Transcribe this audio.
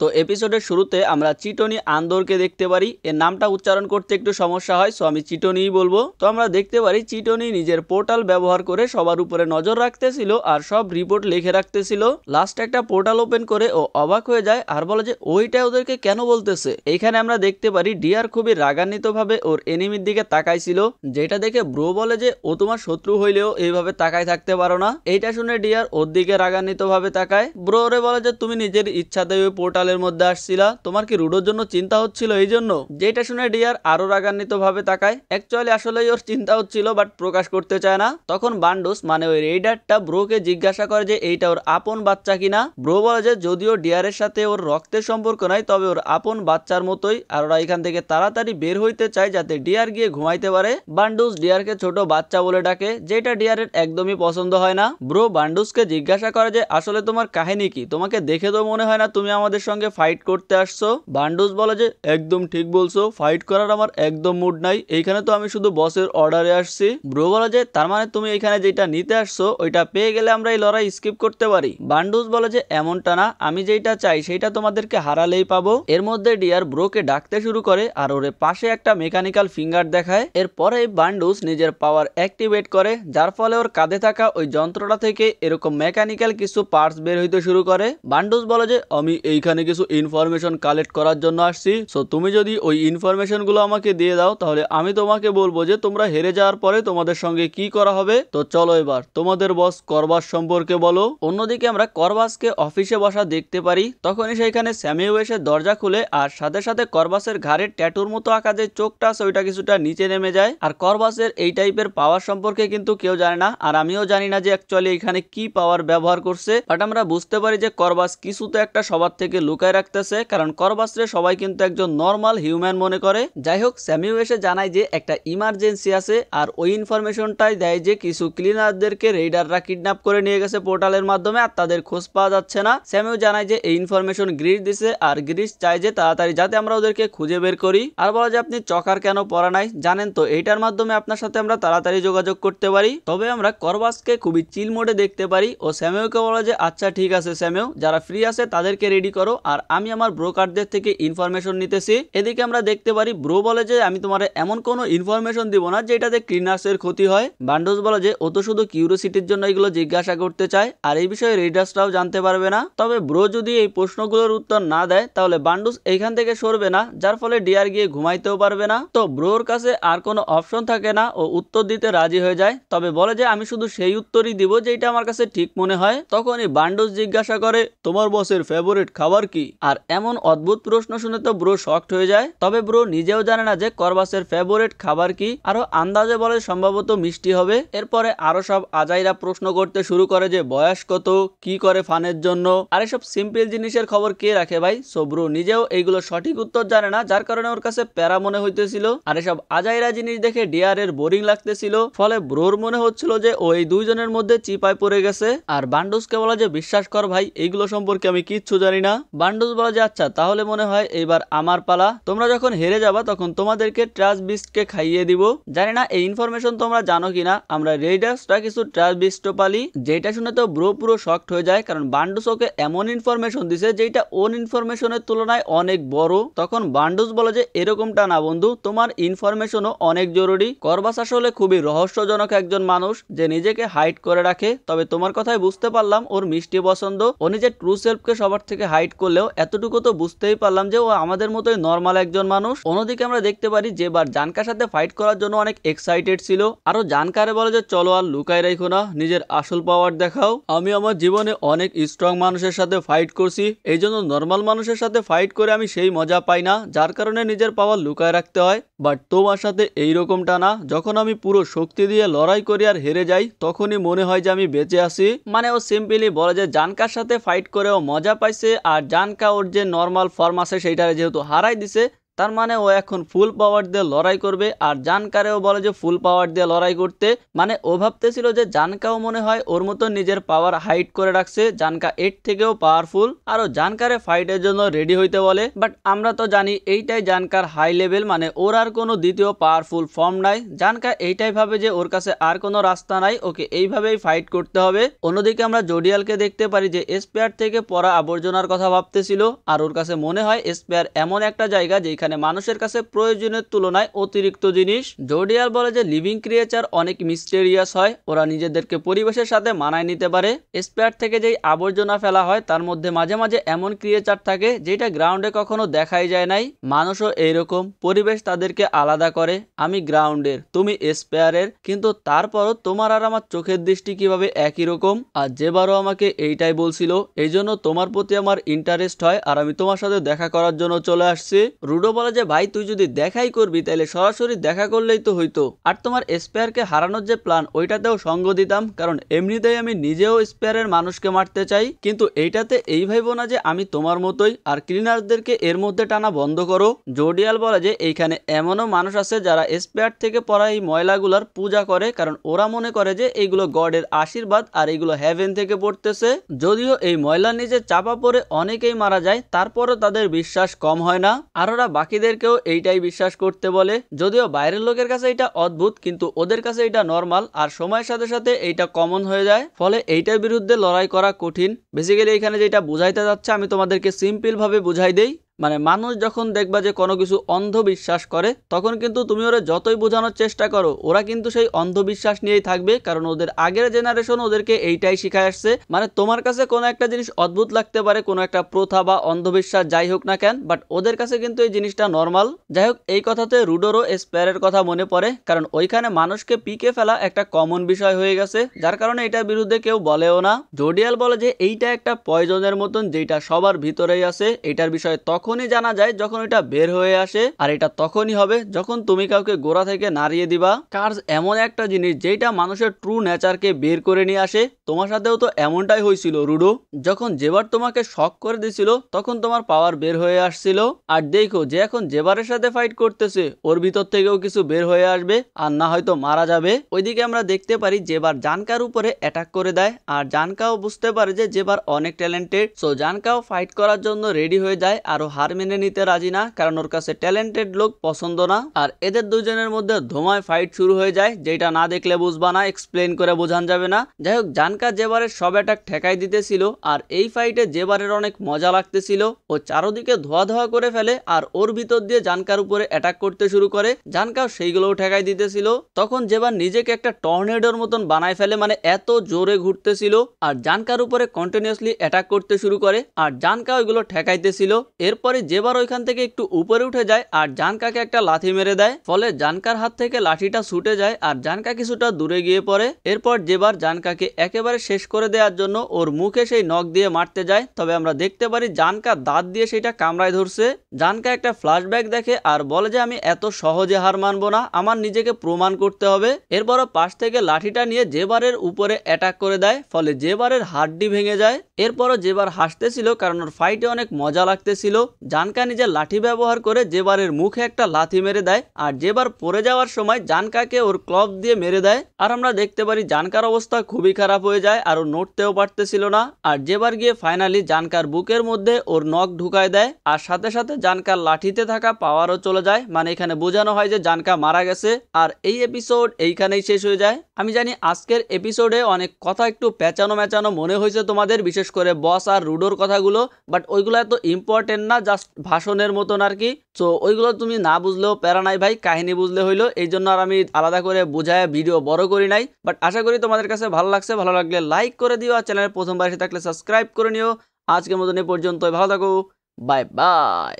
তো এপিসোডের শুরুতে আমরা চিটনি আন্দরকে দেখতে পারি। এর নামটা উচ্চারণ করতে একটু সমস্যা হয়, সো আমি চিটনিই বলবো। তো আমরা দেখতে পারি চিটনি নিজের পোর্টাল ব্যবহার করে সবার উপরে নজর রাখতেছিল আর সব রিপোর্ট লিখে রাখতেছিল। লাস্ট একটা পোর্টাল ওপেন করে ও অবাক হয়ে যায় আর বলে যে ওইটা ওদেরকে কেন বলতেছে। এখানে আমরা দেখতে পারি ডিয়ার খুবই রাগান্বিত ভাবে ওর এনিমির দিকে তাকাইছিল, যেটা দেখে ব্রো বলে যে ও তোমার শত্রু হইলেও এইভাবে তাকায় থাকতে পারো না। এইটা শুনে ডিয়ার ওর দিকে রাগান্বিত ভাবে তাকায়। ব্রো ওরে বলে যে তুমি নিজের ইচ্ছাতে ওই পোর্টালের মধ্যে আসছিলা, তোমার কি রুডোর জন্য চিন্তা হচ্ছিল এই জন্য। যেটা শুনে ডিয়ার আরো রাগান্বিত ভাবে তাকায়। অ্যাকচুয়ালি আসলেই ওর চিন্তা হচ্ছিল বাট প্রকাশ করতে চায় না। তখন বান্ডুস মানে ওই রেইডারটা ব্রোকে জিজ্ঞাসা করে যে এইটা ওর আপন বাচ্চা কিনা। ব্রো বলে যে যদিও ডিয়ারের সাথে ওর রক্তের সম্পর্ক নাই তবে ওর আপন বাচ্চার মতোই, আর ওরা এখান থেকে তাড়াতাড়ি বের হইতে চায় যাতে ডিয়ার গিয়ে ঘুমাইতে পারে। বান্ডুস ডিয়ারকে ছোট বাচ্চা বলে ডাকে, যেটা ডিয়ারের একদমই পছন্দ হয় না। ব্রো বান্ডুসকে জিজ্ঞাসা করে যে আসলে তোমার কাহিনী কি, তোমাকে দেখে তো মনে হয় না তুমি আমাদের সঙ্গে ফাইট করতে আসছো। বান্ডুস বলে যে একদম ঠিক বলছো, ফাইট করার আমার একদম মুড নাই, এইখানে তো আমি শুধু বসের অর্ডারে আসছি। ব্রো বলে যে তার মানে তুমি এখানে যেটা নিতে আসছো ওইটা পেয়ে গেলে আমরা এই লড়াই স্কিপ করতে পারি। বান্ডুস বলে যে এমনটা না, আমি যেটা চাই সেটা তোমাদেরকে হারালেই পাবো। এর মধ্যে ডিয়ার ব্রোকে ডাকতে শুরু করে আর ওরে পাশে একটা মেকানিক্যাল ফিঙ্গার দেখায়। এরপরে বান্ডুস নিজের পাওয়ার অ্যাক্টিভেট করে, যার ফলে ওর কাঁধে থাকা ওই যন্ত্রটা থেকে এরকম মেকানিক্যাল কিছু পার্টস বের হইতে শুরু করে। বান্ডুস বলে যে আমি এইখানে কিছু ইনফরমেশন কালেক্ট করার জন্য আসছি, সো তুমি যদি ওই ইনফরমেশন গুলো আমাকে দিয়ে দাও তাহলে আমি তোমাকে বলবো যে তোমরা হেরে যাওয়ার পরে তোমাদের সঙ্গে কি করা হবে। তো চলো এবার তোমাদের বস করবাস সম্পর্কে বলো। অন্যদিকে আমরা করবাসকে অফিসে বসা দেখতে পারি। তখনই সেইখানে স্যামিও এসে দরজা খুলে আর সাথে সাথে করবাসের ঘাড়ের ট্যাটুর মতো আঁকা যে চোখটা আছে ওইটা কিছুটা নিচে নেমে যায়। আর করবাসের এই টাইপের পাওয়ার সম্পর্কে কিন্তু কেউ জানে না, আর আমিও জানি না যে অ্যাকচুয়ালি এখানে কি পাওয়ার ব্যবহার করছে। বাট আমরা বুঝতে পারি যে করবাস কিছু তো একটা সবার থেকে লুকায় রাখতেছে, কারণ করবাসরে সবাই কিন্তু একজন নর্মাল হিউম্যান মনে করে। যাই হোক, স্যামিও এসে জানায় যে একটা ইমার্জেন্সি আছে, আর ওই ইনফরমেশনটাই দেয় যে কিছু ক্লিনারদেরকে রেইডাররা কিডন্যাপ করে নিয়ে গেছে পোর্টালের মাধ্যমে আর তাদের খোঁজ পাওয়া যাচ্ছে না। স্যামিও জানায় যে এই ইনফরমেশন গ্রিস দিছে আর গ্রিস চায় যে তাড়াতাড়ি যাতে আমরা ওদেরকে খুঁজে বের করি। আর বলা যে আপনি চকার কেন পরা নাই জানেন তো, এইটার মাধ্যমে আপনার সাথে আমরা তাড়াতাড়ি যোগাযোগ করতে পারি। তবে আমরা করবাসকে খুবই চিল মোডে দেখতে পারি ও স্যামিওকে বলা যে আচ্ছা ঠিক আছে স্যামিও, যারা ফ্রি আছে তাদেরকে রেডি করো আর আমি আমার ব্রোকারদের থেকে ইনফরমেশন নিতেছি। এদিকে আমরা দেখতে পারি ব্রো বলে যে আমি তোমার এমন কোনো ইনফরমেশন দিব না যেটাতে ক্লিনার্সের ক্ষতি হয়। বান্ডুস বলে যে ও তো শুধু কিউরিওসিটির জন্য এগুলো জিজ্ঞাসা করতে চায় আর এই বিষয়ে রেডার্সরাও জানতে পারবে না। তবে ব্রো যদি এই প্রশ্নগুলোর উত্তর না দেয় তাহলে বান্ডুস এইখান থেকে সরবে না, যার ফলে ডিয়ার গিয়ে ঘুমাইতেও পারবে না। তো ব্রোর কাছে আর কোনো অপশন থাকে না, ও উত্তর দিতে রাজি হয়ে যায়, তবে বলে যে আমি শুধু সেই উত্তরই দিব যেটা আমার কাছে ঠিক মনে হয়। তখনই বান্ডুস জিজ্ঞাসা করে তোমার বসের ফেভারিট খাবার কি। আর এমন অদ্ভুত প্রশ্ন শুনে তো ব্রো শকড হয়ে যায়। তবে ব্রো নিজেও জানে না যে করবাসের ফেভারিট খাবার কি, আরো আন্দাজে বলে সম্ভবত মিষ্টি হবে। এরপরে আরো সব আজাইরা প্রশ্ন করতে শুরু করে যে বয়স কত, কি করে ফানের জন্য, আর এসব সিম্পল জিনিসের খবর কে রাখে ভাই। সো ব্রো নিজেও এইগুলো সঠিক উত্তর জানে না, যার কারণে ওর কাছে প্যারা মনে হইতেছিল আর এসব আজাইরা জিনিস দেখে ডিয়ারের বোরিং লাগতেছিল। ফলে ব্রোর মনে হচ্ছিল যে ওই দুইজনের মধ্যে চিপায় পড়ে গেছে। আর বান্ডুসকে বলা যে বিশ্বাস কর ভাই, এইগুলো সম্পর্কে আমি কিচ্ছু জানি না। বান্ডুস বলা যে আচ্ছা তাহলে মনে হয় এবার আমার পালা, তোমরা যখন হেরে যাবা তখন তোমাদেরকে ট্রাশ বিস্টকে খাইয়ে দিব। জানি না এই ইনফরমেশন তোমরা জানো কিনা, আমরা রেইডার্সরা কিছু ট্রাশ বিস্ট পালি। যেটা শুনে তো ব্রো পুরো শকড হয়ে যায়, কারণ বান্ডুস ওকে এমন ইনফরমেশন দিছে যেটা ওন ইনফরমেশনের তুলনায় অনেক বড়। তখন বান্ডুস বলে যে এরকমটা না বন্ধু, তোমার ইনফরমেশনও অনেক জরুরি। করবাস আসলে খুবই রহস্যজনক একজন মানুষ যে নিজেকে হাইড করে রাখে, তবে তোমার কথাই বুঝতে পারলাম ওর মিষ্টি পছন্দ। ও নিজের ট্রু সেলফকে সবার থেকে হাইড করলেও এতটুকু তো বুঝতেই পারলাম যে ও আমাদের মতোই নর্মাল একজন মানুষ। অন্যদিকে আমরা দেখতে পারি যে বার জানকার সাথে ফাইট করার জন্য অনেক এক্সাইটেড ছিল। আরো জানকারে বলে যে চলো আর লুকাই রাখো না, নিজের আসল পাওয়ার দেখাও। আমি আমার জীবনে অনেক স্ট্রং মানুষের সাথে ফাইট করছি, এই জন্য নর্মাল মানুষের সাথে ফাইট করে আমি সেই মজা পাই না, যার কারণে নিজের পাওয়ার লুকায় রাখতে হয়। বাট তোমার সাথে এইরকমটা না, যখন আমি পুরো শক্তি দিয়ে লড়াই করি আর হেরে যাই তখনই মনে হয় যে আমি বেঁচে আছি। মানে ও সিম্পলি বলে যে জানকার সাথে ফাইট করে ও মজা পাইছে, আর জানকা ওর যে নর্মাল ফর্ম আছে সেইটারে যেহেতু হারাই দিছে তার মানে ও এখন ফুল পাওয়ার দিয়ে লড়াই করবে। আর জানকারেও বলে যে ফুল পাওয়ার দিয়ে লড়াই করতে, মানে ও ভাবতেছিল যে জানকাও মনে হয় ওর মতো নিজের পাওয়ার হাইড করে রাখছে, জানকা এর থেকেও পাওয়ারফুল, আরও জানকারে ফাইটের জন্য রেডি হইতে বলে। বাট আমরা তো জানি এইটাই জানকার হাই লেভেল, মানে ওর আর কোনো দ্বিতীয় পাওয়ারফুল ফর্ম নাই। জানকা এইটাই ভাবে যে ওর কাছে আর কোনো রাস্তা নাই, ওকে এইভাবেই ফাইট করতে হবে। অন্যদিকে আমরা জোডিয়ালকে দেখতে পারি যে স্পেয়ার থেকে পড়া আবর্জনার কথা ভাবতেছিল, আর ওর কাছে মনে হয় স্পেয়ার এমন একটা জায়গা যেখানে মানুষের কাছে প্রয়োজনের তুলনায় অতিরিক্ত জিনিস। জোডিয়াল বলে যে লিভিং ক্রিয়েচার অনেক মিস্টেরিয়াস হয়, ওরা নিজেদেরকে পরিবেশের সাথে মানায় নিতে পারে। স্পেয়ার থেকে যেই আবর্জনা ফেলা হয় তার মধ্যে মাঝে মাঝে এমন ক্রিয়েচার থাকে যেটা গ্রাউন্ডে কখনো দেখাই যায় নাই। মানুষও এইরকম, পরিবেশ তাদেরকে আলাদা করে। আমি গ্রাউন্ডের, তুমি স্পেয়ারের, কিন্তু তারপরও তোমার আর আমার চোখের দৃষ্টি কিভাবে একই রকম। আর যেবারও আমাকে এইটাই বলছিল, এই জন্য তোমার প্রতি আমার ইন্টারেস্ট হয় আর আমি তোমার সাথে দেখা করার জন্য চলে আসছি। রুডো বলে যে ভাই তুই যদি দেখাই করবি তাহলে সরাসরি দেখা করলেই তো হইতো, আর তোমার স্পেয়ারকে হারানোর যে প্ল্যান ওইটাতেও সঙ্গ দিতাম, কারণ এমনিতেই আমি নিজেও স্পেয়ারের মানুষকে মারতে চাই, কিন্তু এইটাতে এই ভাইবো না যে আমি তোমার মতোই। আর ক্লিনারদেরকে এর মধ্যে টানা বন্ধ করো। জোডিয়াল বলে যে এইখানে এমনও মানুষ আছে যারা স্পেয়ার থেকে পড়া এই ময়লাগুলার পূজা করে, কারণ ওরা মনে করে যে এইগুলো গডের আশীর্বাদ আর এইগুলো হেভেন থেকে পড়তেছে। যদিও এই ময়লা নিচে চাপা পড়ে অনেকেই মারা যায়, তারপরও তাদের বিশ্বাস কম হয় না, আর ওরা বাকিদেরকেও এইটাই বিশ্বাস করতে বলে। যদিও বাইরের লোকের কাছে এটা অদ্ভুত, কিন্তু ওদের কাছে এটা নর্মাল, আর সময়ের সাথে সাথে এইটা কমন হয়ে যায়, ফলে এইটার বিরুদ্ধে লড়াই করা কঠিন। বেসিক্যালি এখানে যেটা বুঝাইতে যাচ্ছে আমি তোমাদেরকে সিম্পল ভাবে বুঝাই দেই। মানে মানুষ যখন দেখবা যে কোনো কিছু অন্ধবিশ্বাস করে, তখন কিন্তু তুমি ওরা যতই বোঝানোর চেষ্টা করো ওরা কিন্তু সেই অন্ধবিশ্বাস নিয়েই থাকবে, কারণ ওদের আগের জেনারেশন ওদেরকে এইটাই শিখায় আসছে। মানে তোমার কাছে কোনো একটা জিনিস অদ্ভুত লাগতে পারে, কোনো একটা প্রথা বা অন্ধবিশ্বাস যাই হোক না কেন, বাট ওদের কাছে কিন্তু এই জিনিসটা নর্মাল। যাই হোক, এই কথাতে রুডোরও স্পেয়ারের কথা মনে পড়ে, কারণ ওইখানে মানুষকে পিকে ফেলা একটা কমন বিষয় হয়ে গেছে, যার কারণে এটার বিরুদ্ধে কেউ বলেও না। জোডিয়াল বলে যে এইটা একটা পয়জনের মতন যেটা সবার ভিতরেই আছে, এটার বিষয়ে তখনই জানা যায় যখন এটা বের হয়ে আসে, আর এটা তখনই হবে যখন তুমি কাউকে গোড়া থেকে নাড়িয়ে দিবা। কার্স এমন একটা জিনিস যেটা মানুষের ট্রু নেচারকে বের করে নিয়ে আসে। তোমার সাথেও তো এমনটাই হয়েছিল রুডো, যখন জেবার তোমাকে শক করে দিছিল তখন তোমার পাওয়ার বের হয়ে আসছিল। আর দেখো যে এখন জেবারের সাথে ফাইট করতেছে ওর ভিতর থেকেও কিছু বের হয়ে আসবে, আর না হয়তো মারা যাবে। ওইদিকে আমরা দেখতে পারি জেবার জানকার উপরে অ্যাটাক করে দেয়, আর জানকাও বুঝতে পারে যে জেবার অনেক ট্যালেন্টেড, সো জানকাও ফাইট করার জন্য রেডি হয়ে যায়, আরো হার মেনে নিতে রাজি না, কারণ ওর কাছে ট্যালেন্টেড লোক পছন্দ না। আর এদের দুজনের মধ্যে ধোঁয়ায় ফাইট শুরু হয়ে যায়, যেটা না দেখলে বুঝবা না, এক্সপ্লেন করে বোঝান যাবে না। যাই হোক, জানকা জেবারের সব অ্যাটাক ঠেকাই দিতেছিল, আর এই ফাইটে জেবারের অনেক মজা লাগতেছিল। ও চারোদিকে ধোয়া ধোয়া করে ফেলে আর ওর ভিতর দিয়ে জানকার উপরে অ্যাটাক করতে শুরু করে, জানকাও সেইগুলোও ঠেকাই দিতেছিল। তখন জেবার নিজেকে একটা টর্নেডোর মতন বানায় ফেলে, মানে এত জোরে ঘুরতেছিল, আর জানকার উপরে কন্টিনিউয়াসলি অ্যাটাক করতে শুরু করে, আর জানকা ওইগুলো ঠেকাইতেছিল। এরপরে জেবার ওইখান থেকে একটু উপরে উঠে যায় আর জানকাকে একটা লাথি মেরে দেয়, ফলে জানকার হাত থেকে লাঠিটা ছুটে যায় আর জানকা কিছুটা দূরে গিয়ে পড়ে। এরপর জেবার জানকাকে একেবারে শেষ করে দেওয়ার জন্য ওর মুখে সেই নখ দিয়ে মারতে যায়, তবে আমরা দেখতে পারি জানকা দাঁত দিয়ে সেটা কামড়ায় ধরছে। জানকা একটা ফ্ল্যাশব্যাক দেখে আর বলে যে আমি এত সহজে হার মানবো না, আমার নিজেকে প্রমাণ করতে হবে। এরপরও পাশ থেকে লাঠিটা নিয়ে জেবারের উপরে অ্যাটাক করে দেয়, ফলে জেবারের হাড্ডি ভেঙে যায়। এরপরও জেবার হাসতেছিল কারণ ওর ফাইটে অনেক মজা লাগতেছিল। জানকা নিজের লাঠি ব্যবহার করে জেবারের মুখে একটা লাথি মেরে দেয়, আর জেবার পড়ে যাওয়ার সময় জানকাকে ওর ক্লব দিয়ে মেরে দেয়। আর আমরা দেখতে পারি জানকার অবস্থা খুবই খারাপ হয়ে যায় আর ও নড়তেও পারতেছিল না। আর জেবার গিয়ে ফাইনালি জানকার বুকের মধ্যে ওর নখ ঢুকায় দেয়, আর সাথে সাথে জানকার লাঠিতে থাকা পাওয়ারও চলে যায়, মানে এখানে বোঝানো হয় যে জানকা মারা গেছে। আর এই এপিসোড এইখানেই শেষ হয়ে যায়। আমি জানি আজকের এপিসোডে অনেক কথা একটু পেঁচানো মেচানো মনে হয়েছে তোমাদের, বিশেষ করে বস আর রুডোর কথাগুলো, বাট ওইগুলো এত ইম্পর্টেন্ট না, জাস্ট ভাষণের মতন আর কি। সো ওইগুলো তুমি না বুঝলেও প্যারা নাই ভাই, কাহিনী বুঝলে হইলো, এই জন্য আর আমি আলাদা করে বুঝায় ভিডিও বড় করি নাই। বাট আশা করি তোমাদের কাছে ভালো লাগছে, ভালো লাগলে লাইক করে দিও, আর চ্যানেলে প্রথমবার এসে থাকলে সাবস্ক্রাইব করে নিও। আজকের মতন এ পর্যন্তই, ভালো থাকো, বাই বাই।